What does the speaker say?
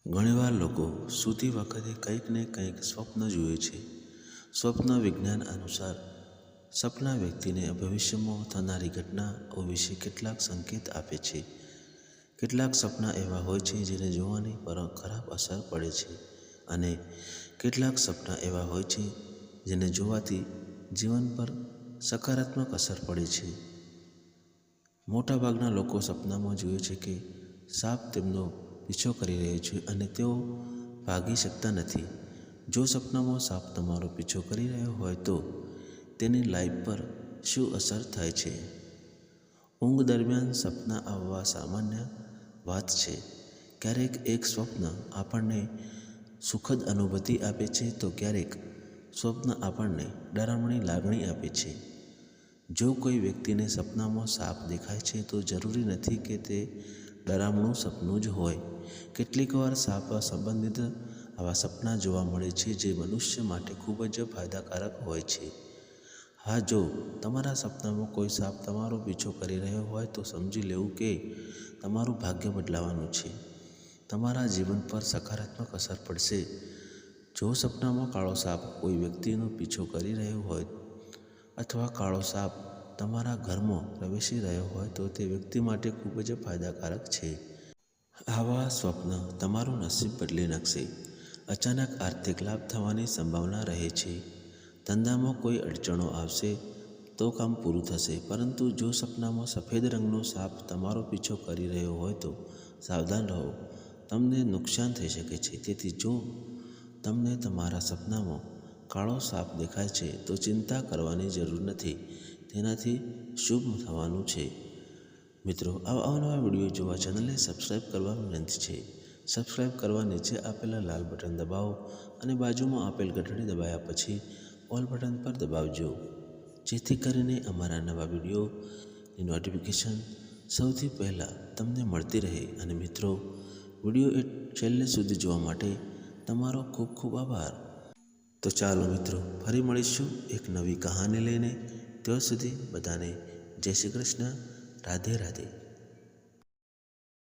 ઘણીવાર લોકો સૂતી વખતે કંઈક ને કંઈક સ્વપ્ન જુએ છે. સ્વપ્ન વિજ્ઞાન અનુસાર સપના વ્યક્તિને ભવિષ્યમાં થનારી ઘટનાઓ વિશે કેટલાક સંકેત આપે છે. કેટલાક સપના એવા હોય છે જેને જોવાની પર ખરાબ અસર પડે છે અને કેટલાક સપના એવા હોય છે જેને જોવાથી જીવન પર સકારાત્મક અસર પડે છે. મોટાભાગના લોકો સપનામાં જુએ છે કે સાપ તેમનો પીછો કરી રહ્યો છે અને તેઓ ભાગી શકતા નથી. જો સપનામાં સાપ તમારો પીછો કરી રહ્યો હોય તો તેની લાઈફ પર શું અસર થાય છે? ઊંઘ દરમિયાન સપના આવવા સામાન્ય વાત છે. ક્યારેક એક સ્વપ્ન આપણને સુખદ અનુભૂતિ આપે છે તો ક્યારેક સ્વપ્ન આપણને ડરામણી લાગણી આપે છે. જો કોઈ વ્યક્તિને સપનામાં સાપ દેખાય છે તો જરૂરી નથી કે તે ડરામણું સપનું જ હોય. કેટલીકવાર સાપ સંબંધિત આવા સપના જોવા મળે છે જે મનુષ્ય માટે ખૂબ જ ફાયદાકારક હોય છે. હા, જો તમારા સપનામાં કોઈ સાપ તમારો પીછો કરી રહ્યો હોય તો સમજી લેવું કે તમારું ભાગ્ય બદલાવાનું છે. તમારા જીવન પર સકારાત્મક અસર પડશે. જો સપનામાં કાળો સાપ કોઈ વ્યક્તિનો પીછો કરી રહ્યો હોય અથવા કાળો સાપ તમારા ઘરમાં પ્રવેશી રહ્યો હોય તો તે વ્યક્તિ માટે ખૂબ જ ફાયદાકારક છે. આવા સ્વપ્ન તમારું નસીબ બદલી નાખશે. અચાનક આર્થિક લાભ થવાની સંભાવના રહે છે. ધંધામાં કોઈ અડચણો આવશે તો કામ પૂરું થશે. પરંતુ જો સપનામાં સફેદ રંગનો સાપ તમારો પીછો કરી રહ્યો હોય તો સાવધાન રહો, તમને નુકસાન થઈ શકે છે. તેથી જો તમને તમારા સપનામાં કાળો સાપ દેખાય છે તો ચિંતા કરવાની જરૂર નથી, તેનાથી શુભ થવાનું છે. મિત્રો, આવા અવનવા વિડીયો જોવા ચેનલને સબસ્ક્રાઈબ કરવા વિનંતી છે. સબસ્ક્રાઈબ કરવા નીચે આપેલા લાલ બટન દબાવો અને બાજુમાં આપેલ ઘંટડી દબાવ્યા પછી ઓલ બટન પર દબાવજો, જેથી કરીને અમારા નવા વિડીયોની નોટિફિકેશન સૌથી પહેલાં તમને મળતી રહે. અને મિત્રો, વિડીયો છેલ્લે સુધી જોવા માટે તમારો ખૂબ ખૂબ આભાર. તો ચાલો મિત્રો, ફરી મળીશું એક નવી કહાની લઈને. ત્યાં સુધી બધાને જય શ્રી કૃષ્ણ, રાધે રાધે.